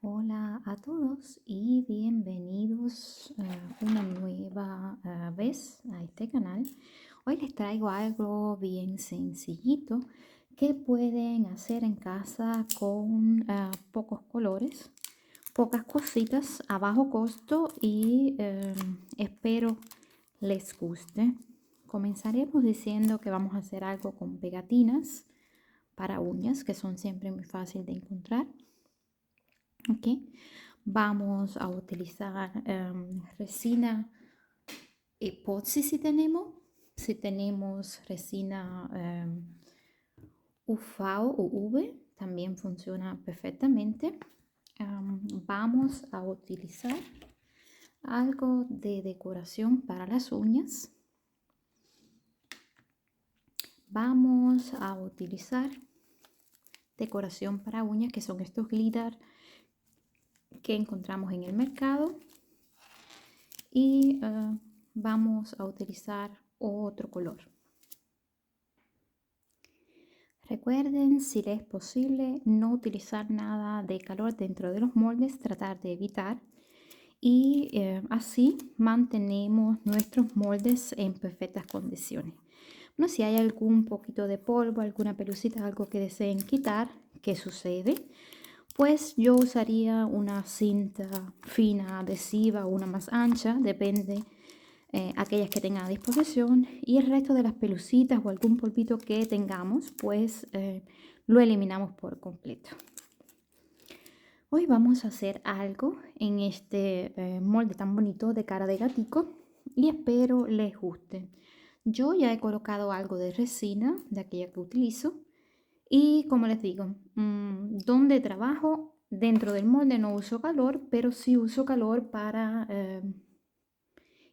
Hola a todos y bienvenidos una nueva vez a este canal. Hoy les traigo algo bien sencillito que pueden hacer en casa con pocos colores, pocas cositas a bajo costo y espero les guste. Comenzaremos diciendo que vamos a hacer algo con pegatinas para uñas que son siempre muy fácil de encontrar. Ok, vamos a utilizar resina epoxi si tenemos resina UV o UV, también funciona perfectamente. Vamos a utilizar algo de decoración para las uñas. Vamos a utilizar decoración para uñas, que son estos glitter que encontramos en el mercado. Y vamos a utilizar otro color. Recuerden, si les es posible, no utilizar nada de calor dentro de los moldes, tratar de evitar. Y así mantenemos nuestros moldes en perfectas condiciones. No, si hay algún poquito de polvo, alguna pelucita, algo que deseen quitar, ¿qué sucede? Pues yo usaría una cinta fina adhesiva o una más ancha, depende aquellas que tengan a disposición, y el resto de las pelucitas o algún polvito que tengamos, pues lo eliminamos por completo. Hoy vamos a hacer algo en este molde tan bonito de cara de gatico y espero les guste. Yo ya he colocado algo de resina, de aquella que utilizo, y como les digo, donde trabajo dentro del molde no uso calor, pero sí uso calor para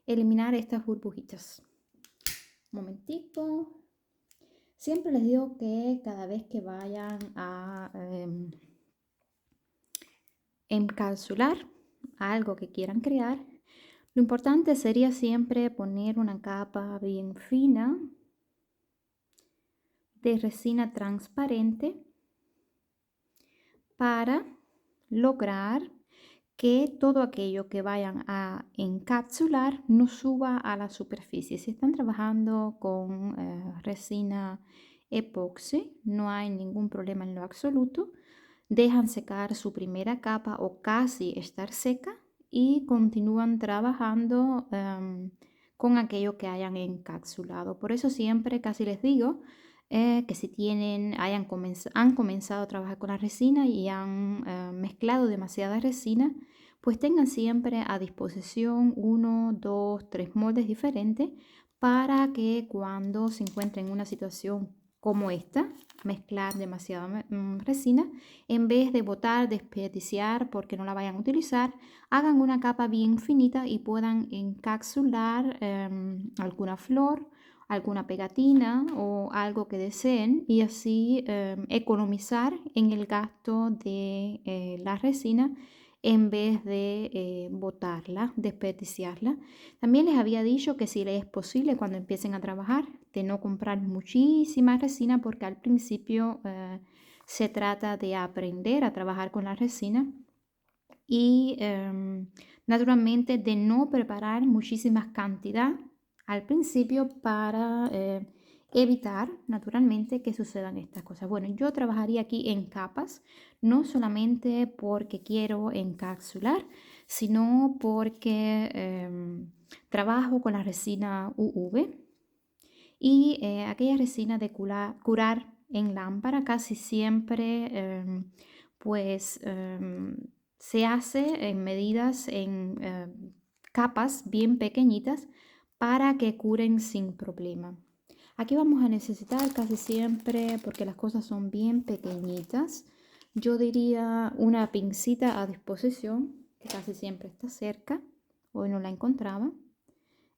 eliminar estas burbujitas. Un momentito. Siempre les digo que cada vez que vayan a encapsular algo que quieran crear, lo importante sería siempre poner una capa bien fina de resina transparente para lograr que todo aquello que vayan a encapsular no suba a la superficie. Si están trabajando con resina epoxi, no hay ningún problema en lo absoluto. Dejan secar su primera capa o casi estar seca y continúan trabajando con aquello que hayan encapsulado. Por eso siempre casi les digo que si han comenzado a trabajar con la resina y han mezclado demasiada resina, pues tengan siempre a disposición 1, 2, 3 moldes diferentes para que cuando se encuentren en una situación como esta, mezclar demasiada resina, en vez de botar, desperdiciar porque no la vayan a utilizar, hagan una capa bien finita y puedan encapsular alguna flor, alguna pegatina o algo que deseen, y así economizar en el gasto de la resina en vez de botarla, desperdiciarla. También les había dicho que si les es posible cuando empiecen a trabajar, de no comprar muchísima resina, porque al principio se trata de aprender a trabajar con la resina y naturalmente de no preparar muchísimas cantidades al principio para evitar naturalmente que sucedan estas cosas. Bueno, yo trabajaría aquí en capas, no solamente porque quiero encapsular, sino porque trabajo con la resina UV y aquella resina de curar en lámpara casi siempre pues se hace en medidas en capas bien pequeñitas para que curen sin problema. Aquí vamos a necesitar casi siempre, porque las cosas son bien pequeñitas, yo diría una pincita a disposición, que casi siempre está cerca, hoy no la encontraba,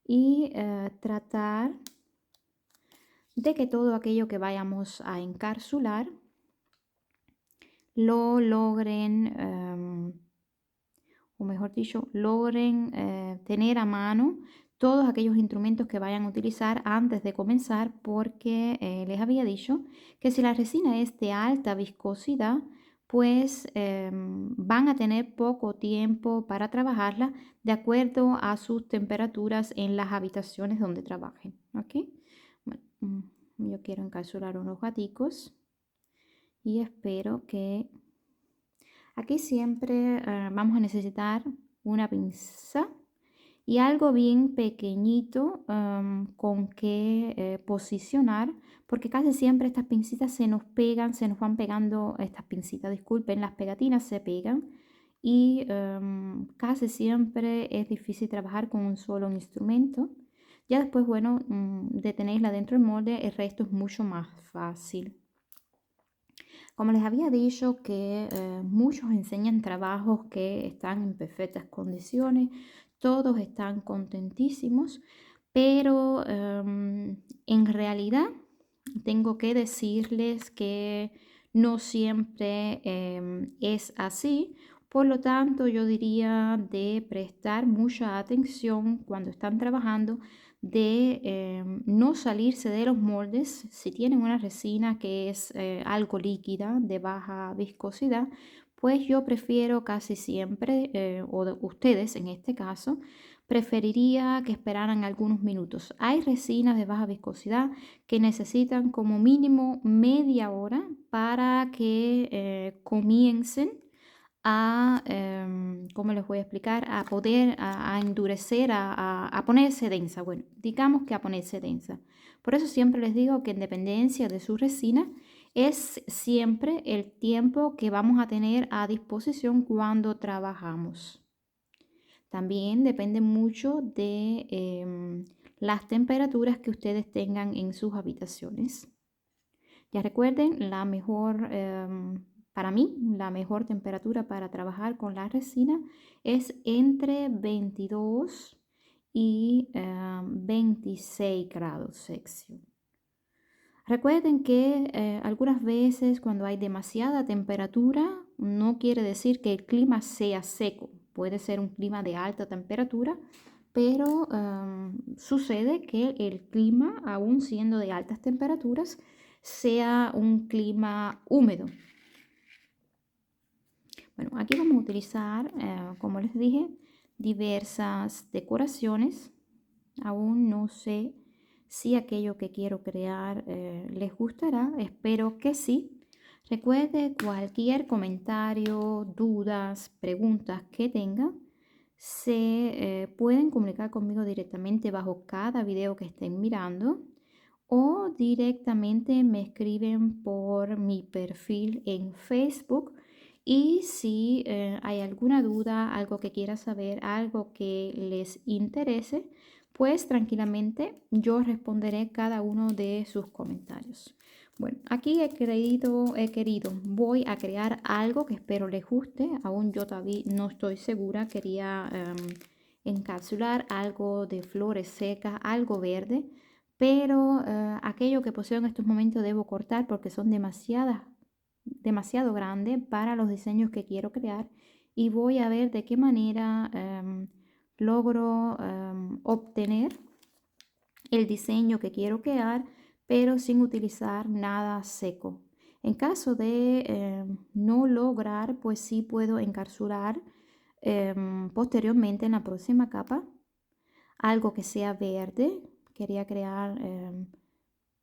y tratar de que todo aquello que vayamos a encapsular lo logren, o mejor dicho, logren tener a mano todos aquellos instrumentos que vayan a utilizar antes de comenzar, porque les había dicho que si la resina es de alta viscosidad, pues van a tener poco tiempo para trabajarla de acuerdo a sus temperaturas en las habitaciones donde trabajen. ¿Ok? Bueno, yo quiero encapsular unos gaticos y espero que aquí siempre vamos a necesitar una pinza y algo bien pequeñito con que posicionar, porque casi siempre estas pincitas se nos pegan, se nos van pegando, estas pincitas, disculpen, las pegatinas se pegan y casi siempre es difícil trabajar con un solo instrumento. Ya después, bueno, de tenerla dentro del molde, el resto es mucho más fácil. Como les había dicho que muchos enseñan trabajos que están en perfectas condiciones, todos están contentísimos, pero en realidad tengo que decirles que no siempre es así. Por lo tanto, yo diría de prestar mucha atención cuando están trabajando, de no salirse de los moldes. Si tienen una resina que es algo líquida, de baja viscosidad, pues yo prefiero casi siempre, ustedes en este caso, preferiría que esperaran algunos minutos. Hay resinas de baja viscosidad que necesitan como mínimo media hora para que comiencen a, ¿cómo les voy a explicar? A poder, a endurecer, a ponerse densa. Bueno, digamos que a ponerse densa. Por eso siempre les digo que en dependencia de su resina, es siempre el tiempo que vamos a tener a disposición cuando trabajamos. También depende mucho de las temperaturas que ustedes tengan en sus habitaciones. Ya recuerden, para mí, la mejor temperatura para trabajar con la resina es entre 22 y 26 grados Celsius. Recuerden que algunas veces cuando hay demasiada temperatura, no quiere decir que el clima sea seco. Puede ser un clima de alta temperatura, pero sucede que el clima, aún siendo de altas temperaturas, sea un clima húmedo. Bueno, aquí vamos a utilizar, como les dije, diversas decoraciones. Aún no sé si aquello que quiero crear les gustará. Espero que sí. Recuerde cualquier comentario, dudas, preguntas que tengan, se pueden comunicar conmigo directamente bajo cada video que estén mirando o directamente me escriben por mi perfil en Facebook. Y si hay alguna duda, algo que quiera saber, algo que les interese, pues tranquilamente yo responderé cada uno de sus comentarios. Bueno, aquí voy a crear algo que espero les guste. Aún yo todavía no estoy segura. Quería encapsular algo de flores secas, algo verde, pero aquello que poseo en estos momentos debo cortar porque son demasiado grandes para los diseños que quiero crear y voy a ver de qué manera logro obtener el diseño que quiero crear, pero sin utilizar nada seco. En caso de no lograr, pues sí puedo encapsular posteriormente en la próxima capa algo que sea verde. Quería crear,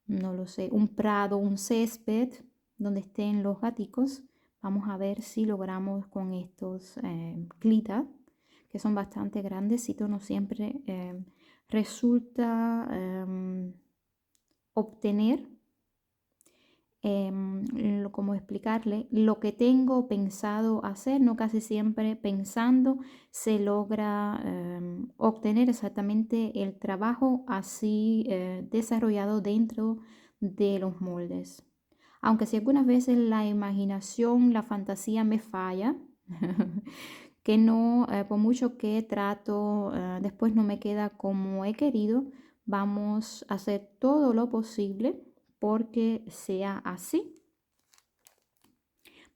no lo sé, un prado, un césped donde estén los gaticos. Vamos a ver si logramos con estos glitter, que son bastante grandecitos. No siempre resulta obtener, cómo explicarle, lo que tengo pensado hacer. No casi siempre pensando se logra obtener exactamente el trabajo así desarrollado dentro de los moldes. Aunque si algunas veces la imaginación, la fantasía me falla, que no, por mucho que trato, después no me queda como he querido. Vamos a hacer todo lo posible porque sea así.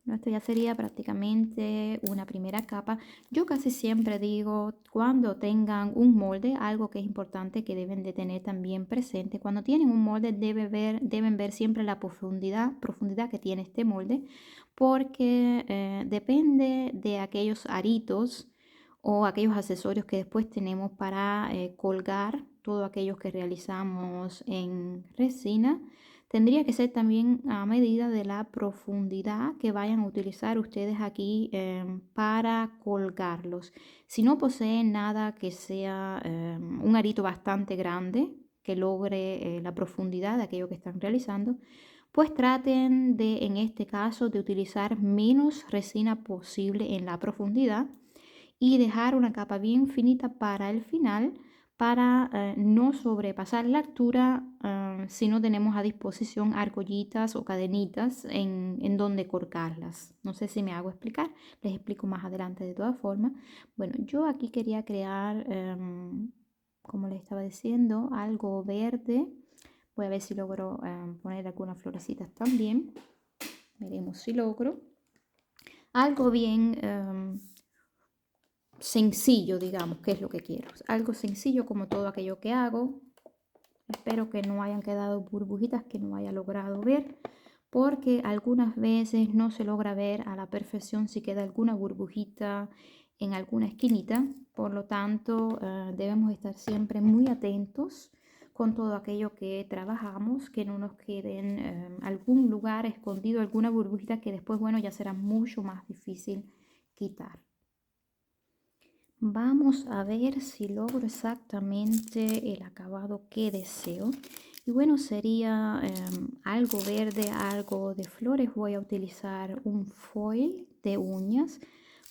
Bueno, esto ya sería prácticamente una primera capa. Yo casi siempre digo, cuando tengan un molde, algo que es importante que deben de tener también presente, cuando tienen un molde deben ver siempre la profundidad que tiene este molde, porque depende de aquellos aritos o aquellos accesorios que después tenemos para colgar todo aquello que realizamos en resina. Tendría que ser también a medida de la profundidad que vayan a utilizar ustedes aquí para colgarlos. Si no poseen nada que sea un arito bastante grande, que logre la profundidad de aquello que están realizando, pues traten de, en este caso, de utilizar menos resina posible en la profundidad y dejar una capa bien finita para el final para no sobrepasar la altura si no tenemos a disposición argollitas o cadenitas en donde cortarlas. No sé si me hago explicar, les explico más adelante de todas formas. Bueno, yo aquí quería crear, como les estaba diciendo, algo verde. Voy a ver si logro poner algunas florecitas también. Veremos si logro. Algo bien sencillo, digamos, que es lo que quiero. Algo sencillo como todo aquello que hago. Espero que no hayan quedado burbujitas que no haya logrado ver, porque algunas veces no se logra ver a la perfección si queda alguna burbujita en alguna esquinita. Por lo tanto, debemos estar siempre muy atentos con todo aquello que trabajamos, que no nos quede en algún lugar escondido alguna burbujita que después, bueno, ya será mucho más difícil quitar. Vamos a ver si logro exactamente el acabado que deseo. Y bueno, sería algo verde, algo de flores. Voy a utilizar un foil de uñas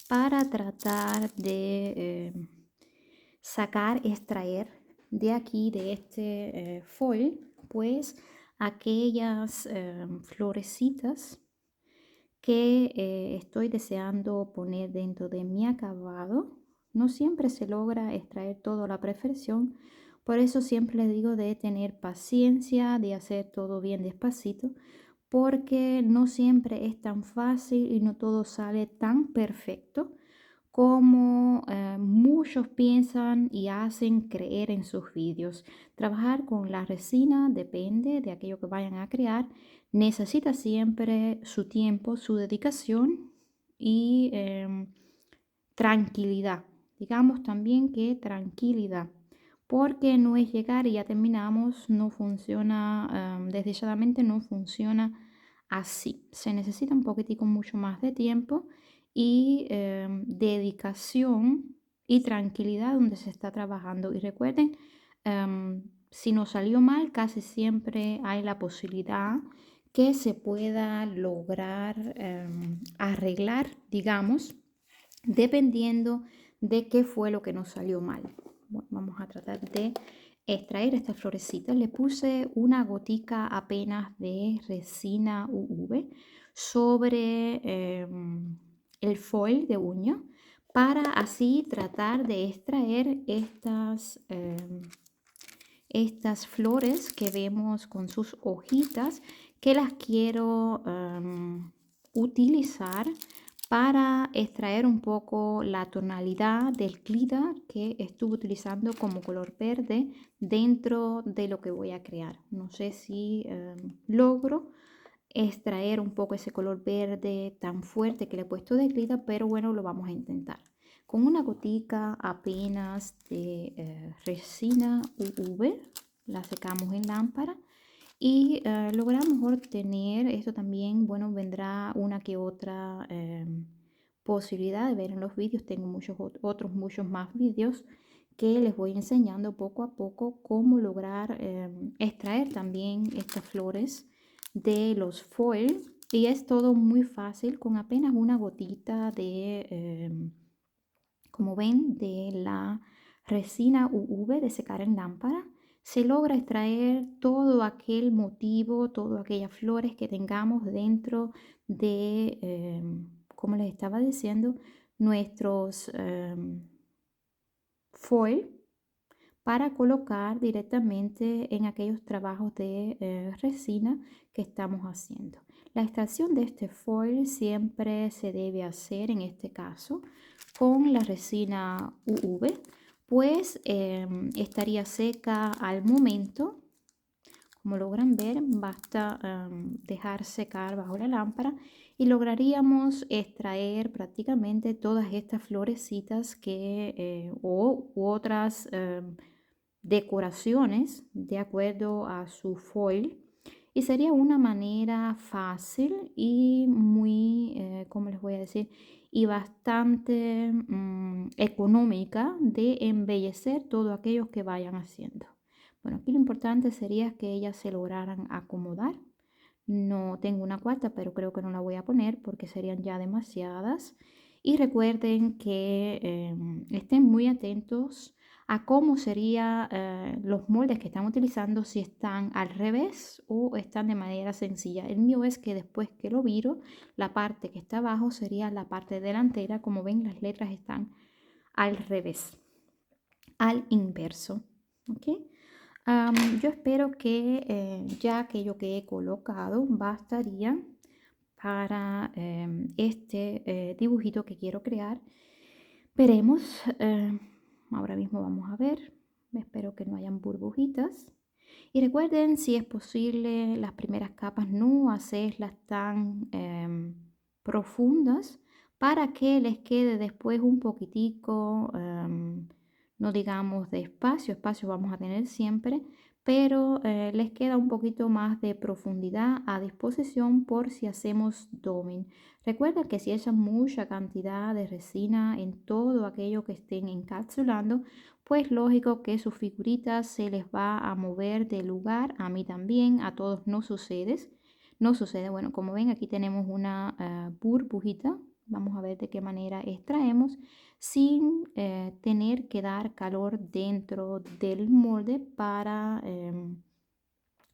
para tratar de extraer de aquí, de este foil, pues aquellas florecitas que estoy deseando poner dentro de mi acabado. No siempre se logra extraer todo a la perfección, por eso siempre les digo de tener paciencia, de hacer todo bien despacito, porque no siempre es tan fácil y no todo sale tan perfecto como muchos piensan y hacen creer en sus vídeos. Trabajar con la resina depende de aquello que vayan a crear. Necesita siempre su tiempo, su dedicación y tranquilidad. Digamos también que tranquilidad, porque no es llegar y ya terminamos, no funciona, desdichadamente no funciona así. Se necesita un poquitico mucho más de tiempo y dedicación y tranquilidad donde se está trabajando. Y recuerden, si nos salió mal, casi siempre hay la posibilidad que se pueda lograr arreglar, digamos, dependiendo de qué fue lo que nos salió mal. Bueno, vamos a tratar de extraer estas florecitas. Le puse una gotica apenas de resina UV sobre el foil de uña para así tratar de extraer estas flores que vemos con sus hojitas, que las quiero utilizar para extraer un poco la tonalidad del glitter que estuve utilizando como color verde dentro de lo que voy a crear. No sé si logro extraer un poco ese color verde tan fuerte que le he puesto de glitter, pero bueno, lo vamos a intentar. Con una gotica apenas de resina UV, la secamos en lámpara y logramos obtener, esto también, bueno, vendrá una que otra posibilidad de ver en los vídeos. Tengo muchos más vídeos que les voy enseñando poco a poco cómo lograr extraer también estas flores de los foil, y es todo muy fácil con apenas una gotita de, como ven, de la resina UV de secar en lámpara. Se logra extraer todo aquel motivo, todas aquellas flores que tengamos dentro de, como les estaba diciendo, nuestros foil para colocar directamente en aquellos trabajos de resina que estamos haciendo. La extracción de este foil siempre se debe hacer, en este caso, con la resina UV, pues estaría seca al momento. Como logran ver, basta dejar secar bajo la lámpara y lograríamos extraer prácticamente todas estas florecitas u otras decoraciones de acuerdo a su foil. Y sería una manera fácil y muy, ¿cómo les voy a decir? Y bastante económica de embellecer todo aquello que vayan haciendo. Bueno, aquí lo importante sería que ellas se lograran acomodar. No tengo una cuarta, pero creo que no la voy a poner porque serían ya demasiadas. Y recuerden que estén muy atentos a cómo serían los moldes que están utilizando, si están al revés o están de manera sencilla. El mío es que después que lo viro, la parte que está abajo sería la parte delantera. Como ven, las letras están al revés, al inverso. ¿Ok? Yo espero que ya aquello que he colocado bastaría para este dibujito que quiero crear. Veremos. Ahora mismo vamos a ver. Espero que no hayan burbujitas. Y recuerden, si es posible, las primeras capas no hacerlas tan profundas para que les quede después un poquitico, no digamos de espacio vamos a tener siempre, pero les queda un poquito más de profundidad a disposición por si hacemos doming. Recuerda que si echan mucha cantidad de resina en todo aquello que estén encapsulando, pues lógico que sus figuritas se les va a mover de lugar. A mí también, a todos no sucede. No sucede. Bueno, como ven, aquí tenemos una burbujita. Vamos a ver de qué manera extraemos sin tener que dar calor dentro del molde para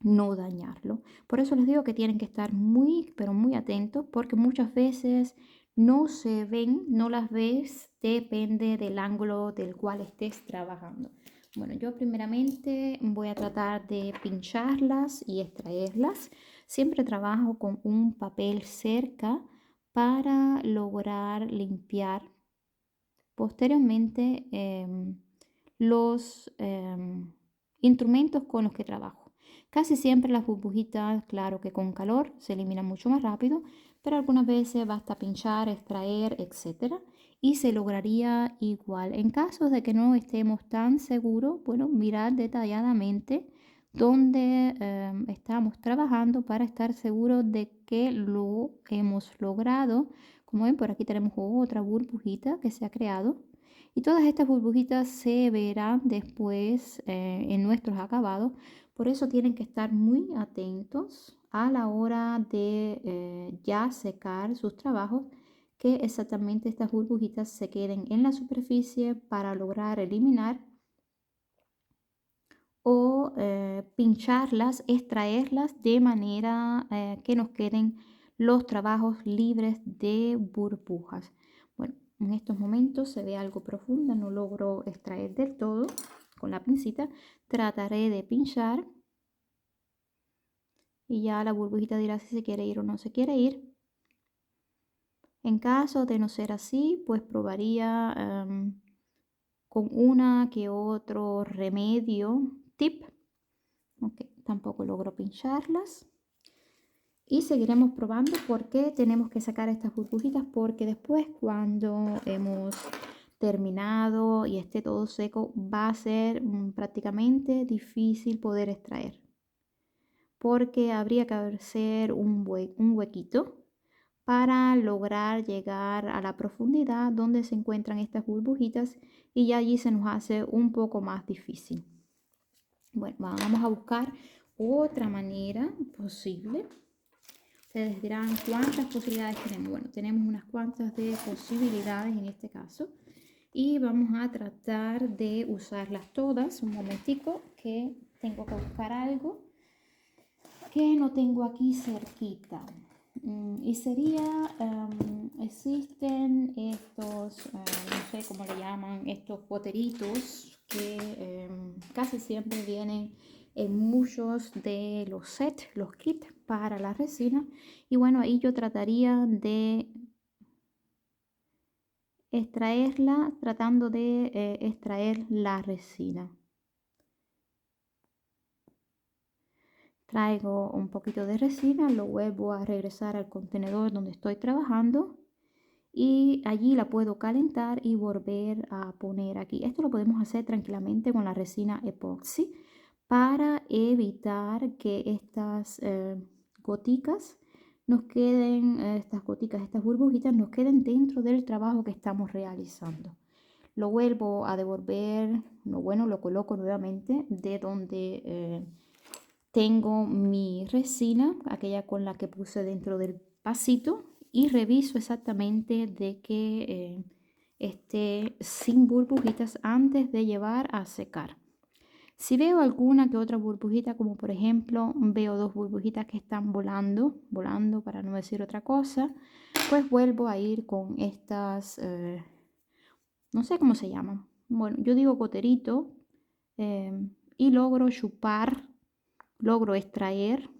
no dañarlo. Por eso les digo que tienen que estar muy, pero muy atentos, porque muchas veces no se ven, no las ves, depende del ángulo del cual estés trabajando. Bueno, yo primeramente voy a tratar de pincharlas y extraerlas. Siempre trabajo con un papel cerca para lograr limpiar posteriormente los instrumentos con los que trabajo. Casi siempre las burbujitas, claro que con calor se eliminan mucho más rápido, pero algunas veces basta pinchar, extraer, etcétera, y se lograría igual. En caso de que no estemos tan seguros, bueno, mirar detalladamente dónde estamos trabajando para estar seguros de que lo hemos logrado. Como ven, por aquí tenemos otra burbujita que se ha creado. Y todas estas burbujitas se verán después en nuestros acabados. Por eso tienen que estar muy atentos a la hora de ya secar sus trabajos, que exactamente estas burbujitas se queden en la superficie para lograr eliminar o pincharlas, extraerlas de manera que nos queden los trabajos libres de burbujas. Bueno, en estos momentos se ve algo profunda, no logro extraer del todo con la pincita. Trataré de pinchar y ya la burbujita dirá si se quiere ir o no se quiere ir. En caso de no ser así, pues probaría con una que otro remedio tip. Ok, tampoco logro pincharlas. Y seguiremos probando porque tenemos que sacar estas burbujitas, porque después cuando hemos terminado y esté todo seco va a ser prácticamente difícil poder extraer, porque habría que hacer un huequito para lograr llegar a la profundidad donde se encuentran estas burbujitas, y ya allí se nos hace un poco más difícil. Bueno, vamos a buscar otra manera posible. Ustedes dirán, ¿cuántas posibilidades tenemos? Bueno, tenemos unas cuantas de posibilidades en este caso y vamos a tratar de usarlas todas. Un momentico que tengo que buscar algo que no tengo aquí cerquita. Y sería, existen estos, no sé cómo le llaman, estos boteritos que casi siempre vienen en muchos de los sets, los kits para la resina. Y bueno, ahí yo trataría de extraerla, tratando de extraer la resina. Traigo un poquito de resina, lo vuelvo a regresar al contenedor donde estoy trabajando y allí la puedo calentar y volver a poner aquí. Esto lo podemos hacer tranquilamente con la resina epoxi para evitar que estas goticas nos queden, estas goticas, estas burbujitas nos queden dentro del trabajo que estamos realizando. Lo vuelvo a devolver, lo coloco nuevamente de donde tengo mi resina, aquella con la que puse dentro del vasito, y reviso exactamente de que esté sin burbujitas antes de llevar a secar. Si veo alguna que otra burbujita, como por ejemplo veo dos burbujitas que están volando para no decir otra cosa, pues vuelvo a ir con estas, no sé cómo se llaman. Bueno, yo digo goterito, y logro extraer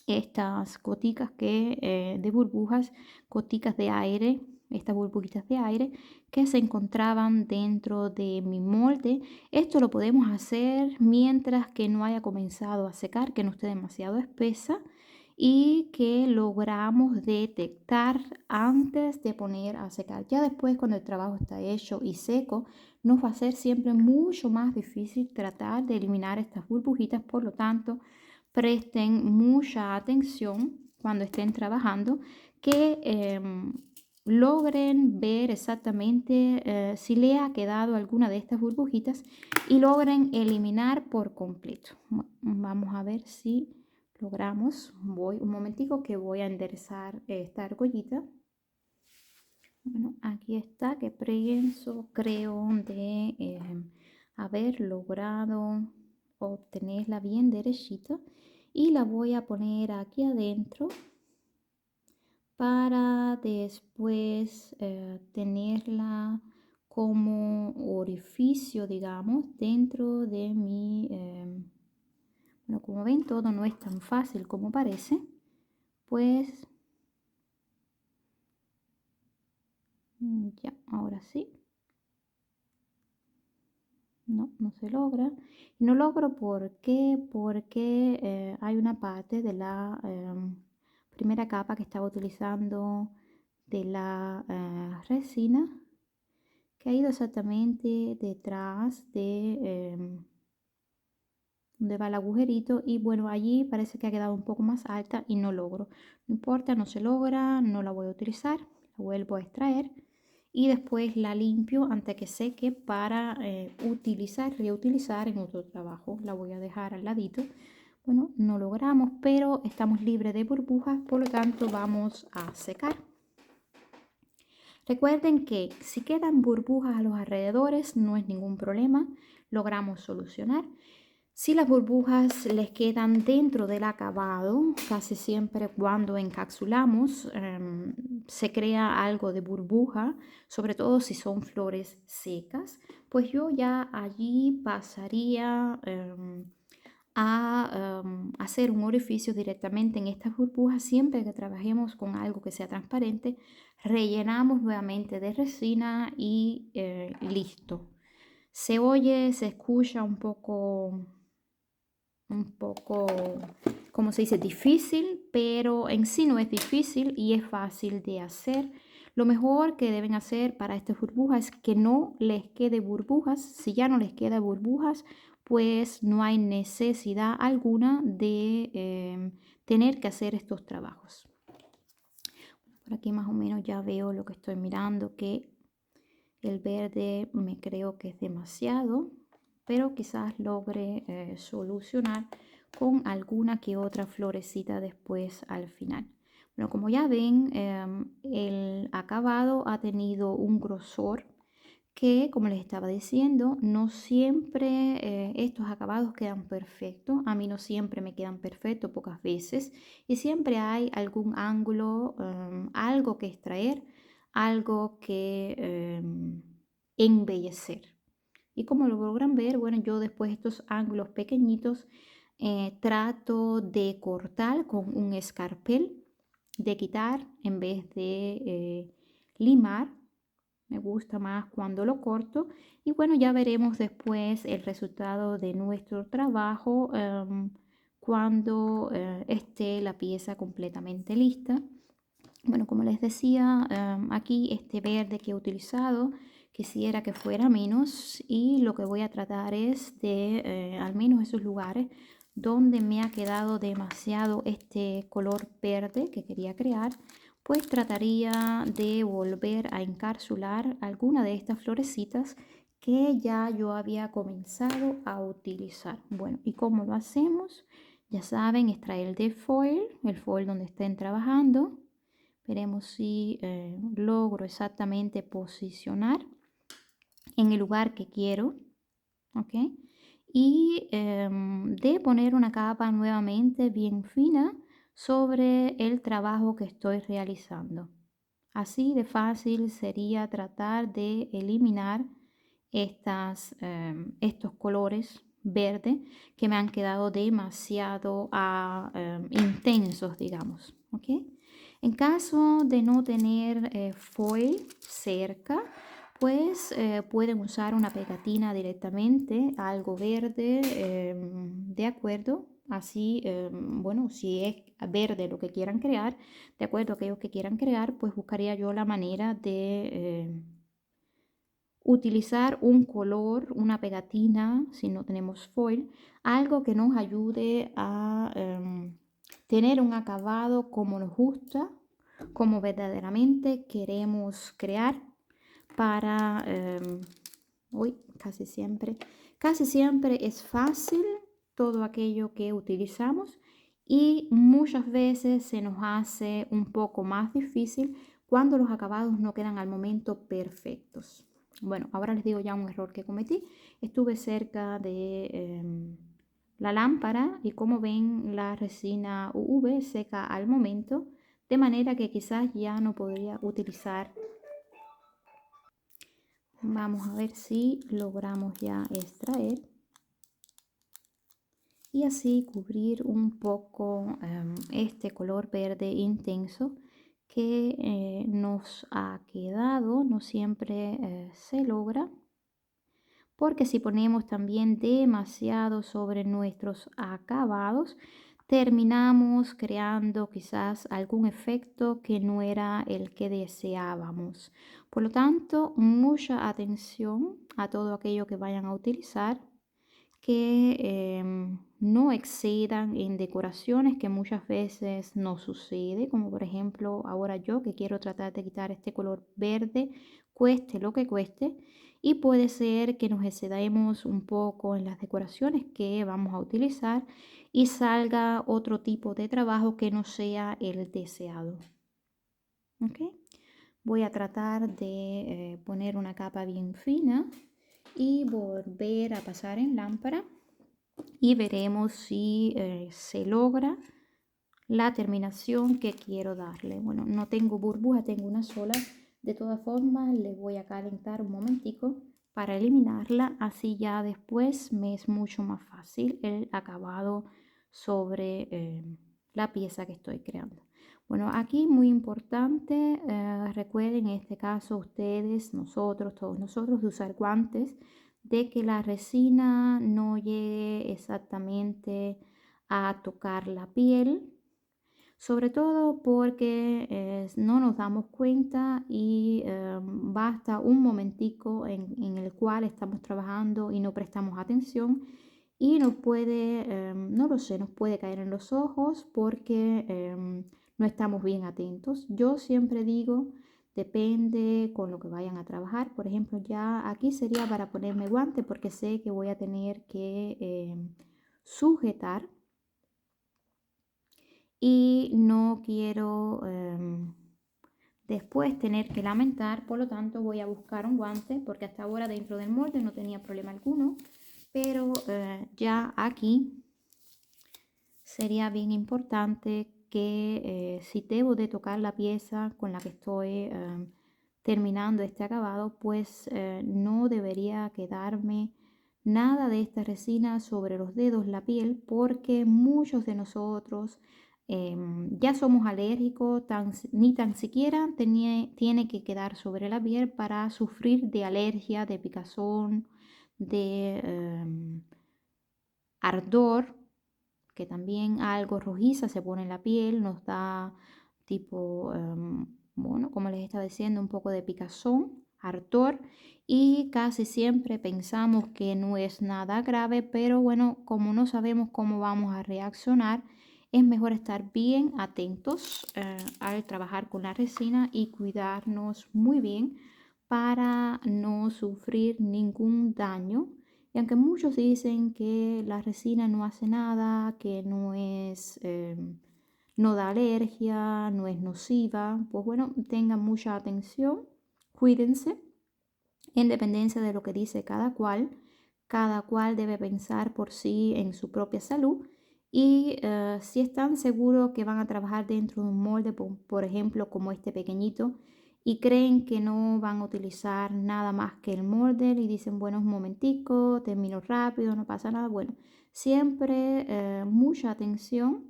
estas goticas de burbujas, goticas de aire, estas burbujitas de aire que se encontraban dentro de mi molde. Esto lo podemos hacer mientras que no haya comenzado a secar, que no esté demasiado espesa y que logramos detectar antes de poner a secar. Ya después, cuando el trabajo está hecho y seco, nos va a ser siempre mucho más difícil tratar de eliminar estas burbujitas. Por lo tanto, presten mucha atención cuando estén trabajando, que logren ver exactamente si le ha quedado alguna de estas burbujitas y logren eliminar por completo. Vamos a ver si logramos. Voy un momentico que voy a enderezar esta argollita. Bueno, aquí está, que pienso, creo, de haber logrado obtenerla bien derechita, y la voy a poner aquí adentro para después tenerla como orificio, digamos, dentro de mi... bueno, como ven, todo no es tan fácil como parece, pues ya, ahora sí. No se logra. No logro porque hay una parte de la primera capa que estaba utilizando de la resina que ha ido exactamente detrás de donde va el agujerito, y bueno, allí parece que ha quedado un poco más alta y no logro. No importa, no se logra, no la voy a utilizar, la vuelvo a extraer y después la limpio antes que seque para reutilizar en otro trabajo. La voy a dejar al ladito. Bueno, no logramos, pero estamos libres de burbujas, por lo tanto vamos a secar. Recuerden que si quedan burbujas a los alrededores no es ningún problema, logramos solucionar. Si las burbujas les quedan dentro del acabado, casi siempre cuando encapsulamos se crea algo de burbuja, sobre todo si son flores secas, pues yo ya allí pasaría a hacer un orificio directamente en estas burbujas. Siempre que trabajemos con algo que sea transparente, rellenamos nuevamente de resina y listo. Se oye, se escucha un poco, como se dice, difícil, pero en sí no es difícil y es fácil de hacer. Lo mejor que deben hacer para estas burbujas es que no les quede burbujas. Si ya no les queda burbujas, pues no hay necesidad alguna de tener que hacer estos trabajos. Por aquí más o menos ya veo lo que estoy mirando, que el verde me creo que es demasiado, pero quizás logre solucionar con alguna que otra florecita después al final. Bueno, como ya ven, el acabado ha tenido un grosor que, como les estaba diciendo, no siempre estos acabados quedan perfectos. A mí no siempre me quedan perfectos, pocas veces, y siempre hay algún ángulo, algo que extraer, algo que embellecer. Y como lo logran ver, bueno, yo después estos ángulos pequeñitos trato de cortar con un escarpel, de quitar en vez de limar. Me gusta más cuando lo corto. Y bueno, ya veremos después el resultado de nuestro trabajo cuando esté la pieza completamente lista. Bueno, como les decía, aquí este verde que he utilizado quisiera que fuera menos, y lo que voy a tratar es de al menos esos lugares donde me ha quedado demasiado este color verde que quería crear, pues trataría de volver a encapsular alguna de estas florecitas que ya yo había comenzado a utilizar. Bueno, ¿y cómo lo hacemos? Ya saben, extraer el foil donde estén trabajando. Veremos si logro exactamente posicionar en el lugar que quiero, ¿ok? Y de poner una capa nuevamente bien fina sobre el trabajo que estoy realizando. Así de fácil sería tratar de eliminar estos colores verde que me han quedado demasiado intensos, digamos, ¿ok? En caso de no tener foil cerca, pues pueden usar una pegatina directamente, algo verde, de acuerdo. Así, bueno, si es verde lo que quieran crear, de acuerdo a aquello que quieran crear, pues buscaría yo la manera de utilizar un color, una pegatina, si no tenemos foil, algo que nos ayude a tener un acabado como nos gusta, como verdaderamente queremos crear para, uy, casi siempre es fácil todo aquello que utilizamos, y muchas veces se nos hace un poco más difícil cuando los acabados no quedan al momento perfectos. Bueno, ahora les digo ya un error que cometí. Estuve cerca de la lámpara y, como ven, la resina UV seca al momento, de manera que quizás ya no podría utilizar. Vamos a ver si logramos ya extraer y así cubrir un poco este color verde intenso que nos ha quedado. No siempre se logra, porque si ponemos también demasiado sobre nuestros acabados, terminamos creando quizás algún efecto que no era el que deseábamos. Por lo tanto, mucha atención a todo aquello que vayan a utilizar, que no excedan en decoraciones, que muchas veces no sucede, como por ejemplo ahora yo que quiero tratar de quitar este color verde, cueste lo que cueste, y puede ser que nos excedamos un poco en las decoraciones que vamos a utilizar y salga otro tipo de trabajo que no sea el deseado. ¿Ok? Voy a tratar de poner una capa bien fina y volver a pasar en lámpara, y veremos si se logra la terminación que quiero darle. Bueno, no tengo burbuja, tengo una sola. De todas formas, le voy a calentar un momentico para eliminarla, así ya después me es mucho más fácil el acabado sobre la pieza que estoy creando. Bueno, aquí muy importante, recuerden en este caso ustedes, nosotros, todos nosotros, de usar guantes, de que la resina no llegue exactamente a tocar la piel, sobre todo porque no nos damos cuenta y basta un momentico en el cual estamos trabajando y no prestamos atención, y nos puede, no lo sé, nos puede caer en los ojos porque no estamos bien atentos. Yo siempre digo, depende con lo que vayan a trabajar. Por ejemplo, ya aquí sería para ponerme guante porque sé que voy a tener que sujetar y no quiero después tener que lamentar. Por lo tanto, voy a buscar un guante porque hasta ahora dentro del molde no tenía problema alguno, pero ya aquí sería bien importante que si debo de tocar la pieza con la que estoy terminando este acabado, pues no debería quedarme nada de esta resina sobre los dedos, la piel, porque muchos de nosotros ya somos alérgicos, ni tan siquiera tiene que quedar sobre la piel para sufrir de alergia, de picazón, de ardor, que también algo rojiza se pone en la piel, nos da tipo, bueno, como les estaba diciendo, un poco de picazón, ardor, y casi siempre pensamos que no es nada grave, pero bueno, como no sabemos cómo vamos a reaccionar, es mejor estar bien atentos al trabajar con la resina y cuidarnos muy bien para no sufrir ningún daño. Y aunque muchos dicen que la resina no hace nada, que no es, no da alergia, no es nociva, pues bueno, tengan mucha atención, cuídense, en dependencia de lo que dice cada cual debe pensar por sí en su propia salud. Y si están seguros que van a trabajar dentro de un molde, por ejemplo, como este pequeñito, y creen que no van a utilizar nada más que el molde y dicen, bueno, un momentico, termino rápido, no pasa nada. Bueno, siempre mucha atención,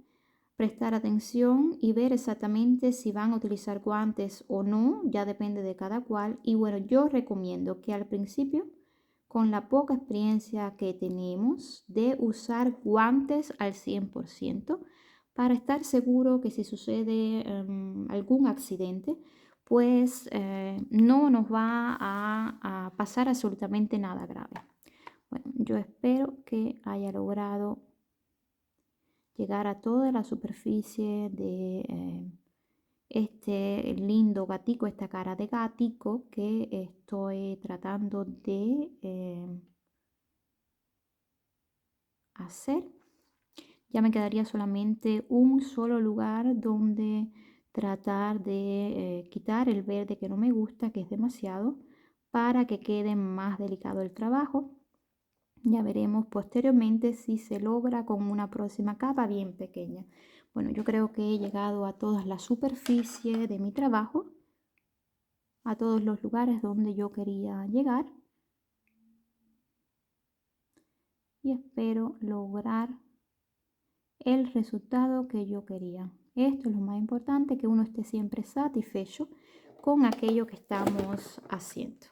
prestar atención y ver exactamente si van a utilizar guantes o no, ya depende de cada cual. Y bueno, yo recomiendo que al principio, con la poca experiencia que tenemos, de usar guantes al 100% para estar seguro que si sucede algún accidente, pues no nos va a pasar absolutamente nada grave. Bueno, yo espero que haya logrado llegar a toda la superficie de este lindo gatico, esta cara de gatico que estoy tratando de hacer. Ya me quedaría solamente un solo lugar donde tratar de quitar el verde que no me gusta, que es demasiado, para que quede más delicado el trabajo. Ya veremos posteriormente si se logra con una próxima capa bien pequeña. Bueno, yo creo que he llegado a todas las superficies de mi trabajo, a todos los lugares donde yo quería llegar, y espero lograr el resultado que yo quería. Esto es lo más importante, que uno esté siempre satisfecho con aquello que estamos haciendo.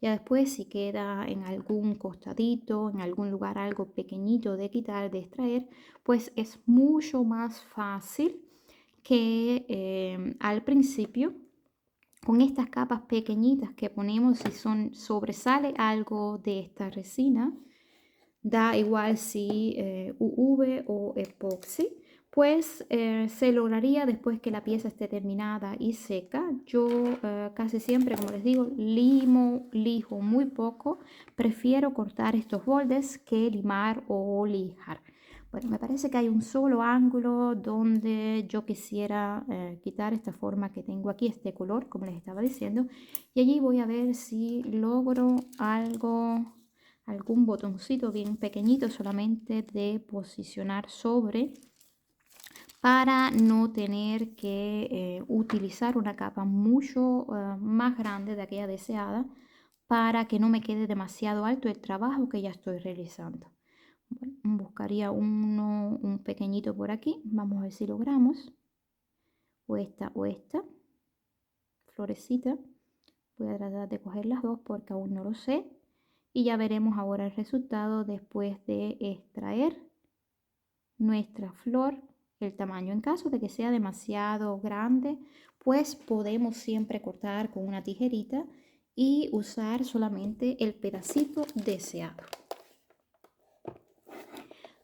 Ya después, si queda en algún costadito, en algún lugar algo pequeñito de quitar, de extraer, pues es mucho más fácil que al principio, con estas capas pequeñitas que ponemos, si sobresale algo de esta resina, da igual si UV o epoxi, pues se lograría después que la pieza esté terminada y seca. Yo casi siempre, como les digo, lijo muy poco. Prefiero cortar estos bordes que limar o lijar. Bueno, me parece que hay un solo ángulo donde yo quisiera quitar esta forma que tengo aquí, este color, como les estaba diciendo. Y allí voy a ver si logro algún botoncito bien pequeñito solamente de posicionar sobre, para no tener que utilizar una capa mucho más grande de aquella deseada, para que no me quede demasiado alto el trabajo que ya estoy realizando. Bueno, buscaría un pequeñito por aquí, vamos a ver si logramos, o esta florecita. Voy a tratar de coger las dos porque aún no lo sé. Y ya veremos ahora el resultado después de extraer nuestra flor, el tamaño. En caso de que sea demasiado grande, pues podemos siempre cortar con una tijerita y usar solamente el pedacito deseado.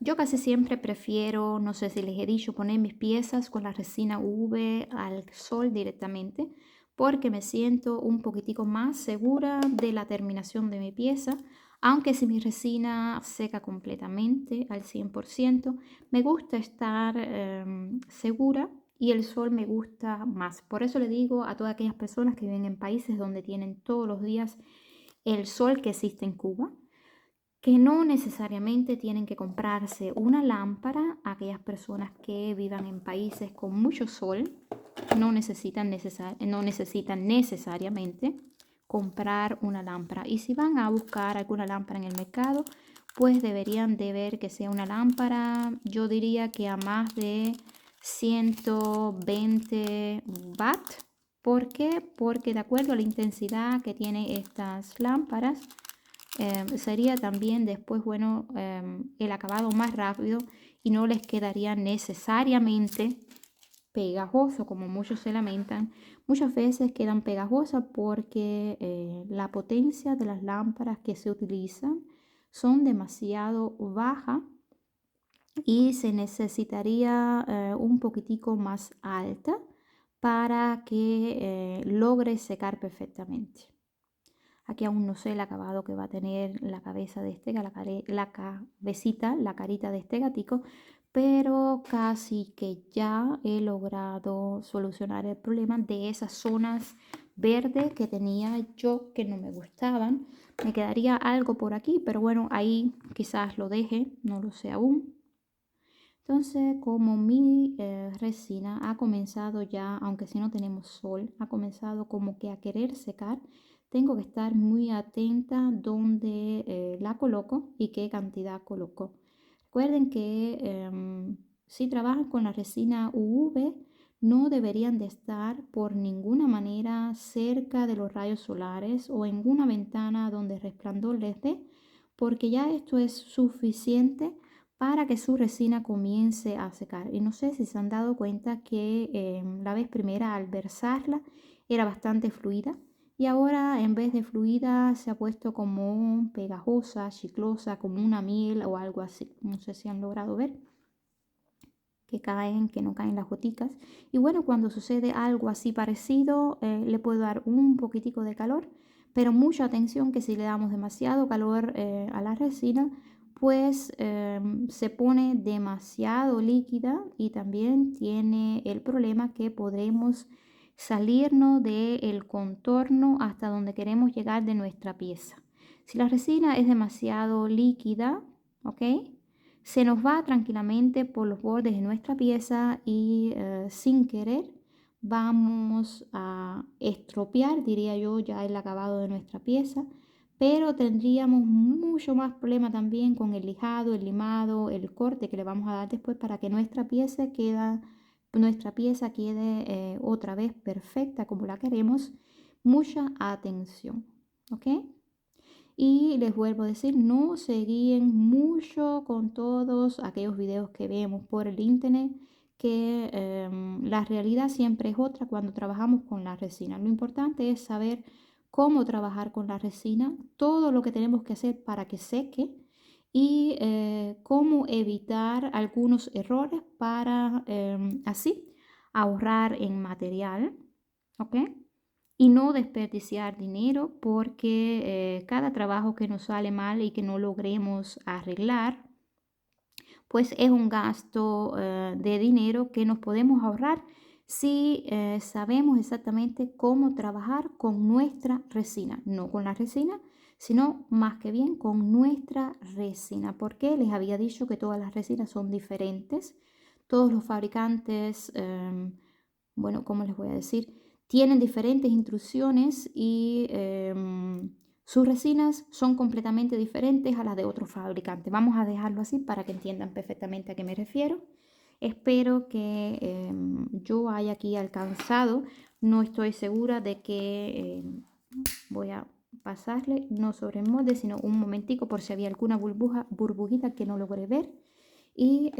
Yo casi siempre prefiero, no sé si les he dicho, poner mis piezas con la resina UV al sol directamente, porque me siento un poquitico más segura de la terminación de mi pieza. Aunque si mi resina seca completamente al 100%, me gusta estar segura, y el sol me gusta más. Por eso le digo a todas aquellas personas que viven en países donde tienen todos los días el sol que existe en Cuba, que no necesariamente tienen que comprarse una lámpara. Aquellas personas que vivan en países con mucho sol no necesitan necesariamente comprar una lámpara. Y si van a buscar alguna lámpara en el mercado, pues deberían de ver que sea una lámpara, yo diría que a más de 120 watts. ¿Por qué? Porque de acuerdo a la intensidad que tienen estas lámparas, sería también después, bueno, el acabado más rápido y no les quedaría necesariamente pegajoso, como muchos se lamentan. Muchas veces quedan pegajosas porque la potencia de las lámparas que se utilizan son demasiado bajas y se necesitaría un poquitico más alta para que logre secar perfectamente. Aquí aún no sé el acabado que va a tener la cabeza de este, la cabecita, la carita de este gatico, pero casi que ya he logrado solucionar el problema de esas zonas verdes que tenía yo que no me gustaban. Me quedaría algo por aquí, pero bueno, ahí quizás lo deje, no lo sé aún. Entonces, como mi resina ha comenzado ya, aunque si no tenemos sol, ha comenzado como que a querer secar, tengo que estar muy atenta donde la coloco y qué cantidad coloco. Recuerden que si trabajan con la resina UV, no deberían de estar por ninguna manera cerca de los rayos solares o en una ventana donde resplandor les dé, porque ya esto es suficiente para que su resina comience a secar. Y no sé si se han dado cuenta que la vez primera al versarla era bastante fluida y ahora en vez de fluida se ha puesto como pegajosa, chiclosa, como una miel o algo así. No sé si han logrado ver que no caen las goticas. Y bueno, cuando sucede algo así parecido, le puedo dar un poquitico de calor, pero mucha atención que si le damos demasiado calor a la resina, pues se pone demasiado líquida y también tiene el problema que podremos salirnos del contorno hasta donde queremos llegar de nuestra pieza. Si la resina es demasiado líquida, ¿ok? Se nos va tranquilamente por los bordes de nuestra pieza y sin querer vamos a estropear, diría yo, ya el acabado de nuestra pieza, pero tendríamos mucho más problema también con el lijado, el limado, el corte que le vamos a dar después para que nuestra pieza quede otra vez perfecta como la queremos. Mucha atención, ¿ok? Y les vuelvo a decir, no se guíen mucho con todos aquellos videos que vemos por el internet, que la realidad siempre es otra cuando trabajamos con la resina. Lo importante es saber cómo trabajar con la resina, todo lo que tenemos que hacer para que seque y cómo evitar algunos errores para así ahorrar en material, ¿ok? Y no desperdiciar dinero porque cada trabajo que nos sale mal y que no logremos arreglar, pues es un gasto de dinero que nos podemos ahorrar si sabemos exactamente cómo trabajar con nuestra resina, no con la resina, sino más que bien con nuestra resina, porque les había dicho que todas las resinas son diferentes, todos los fabricantes, bueno, ¿cómo les voy a decir? Tienen diferentes instrucciones y sus resinas son completamente diferentes a las de otros fabricantes. Vamos a dejarlo así para que entiendan perfectamente a qué me refiero. Espero que yo haya aquí alcanzado. No estoy segura de que voy a pasarle, no sobre el molde, sino un momentico por si había alguna burbujita que no logré ver. Y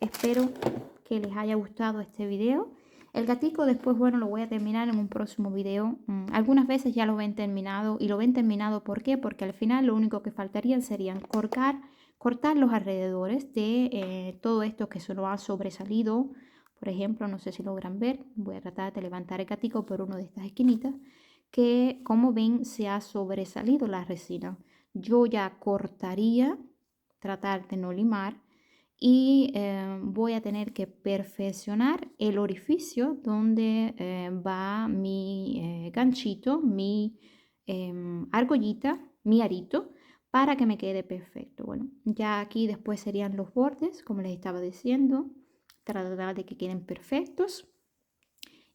espero que les haya gustado este video. El gatico después, bueno, lo voy a terminar en un próximo video. Algunas veces ya lo ven terminado. Y lo ven terminado, ¿por qué? Porque al final lo único que faltaría serían cortar los alrededores de todo esto que se nos ha sobresalido. Por ejemplo, no sé si logran ver. Voy a tratar de levantar el gatico por una de estas esquinitas. Que como ven se ha sobresalido la resina. Yo ya cortaría, tratar de no limar y voy a tener que perfeccionar el orificio donde va mi ganchito, mi argollita, mi arito, para que me quede perfecto. Bueno, ya aquí después serían los bordes, como les estaba diciendo, tratar de que queden perfectos.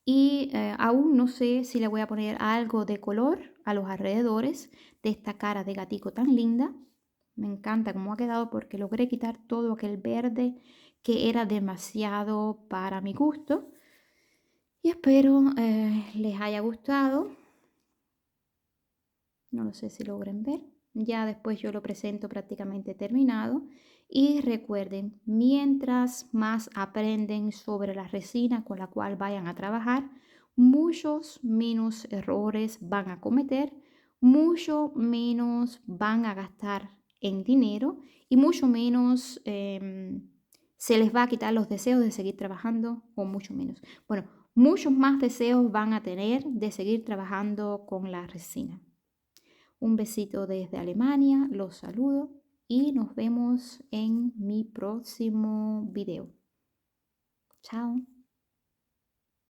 Y aún no sé si le voy a poner algo de color a los alrededores de esta cara de gatico tan linda. Me encanta cómo ha quedado porque logré quitar todo aquel verde que era demasiado para mi gusto. Y espero les haya gustado. No lo sé si logren ver. Ya después yo lo presento prácticamente terminado. Y recuerden, mientras más aprenden sobre la resina con la cual vayan a trabajar, muchos menos errores van a cometer, mucho menos van a gastar en dinero y mucho menos se les va a quitar los deseos de seguir trabajando o mucho menos. Bueno, muchos más deseos van a tener de seguir trabajando con la resina. Un besito desde Alemania, los saludo y nos vemos en mi próximo video. Chao.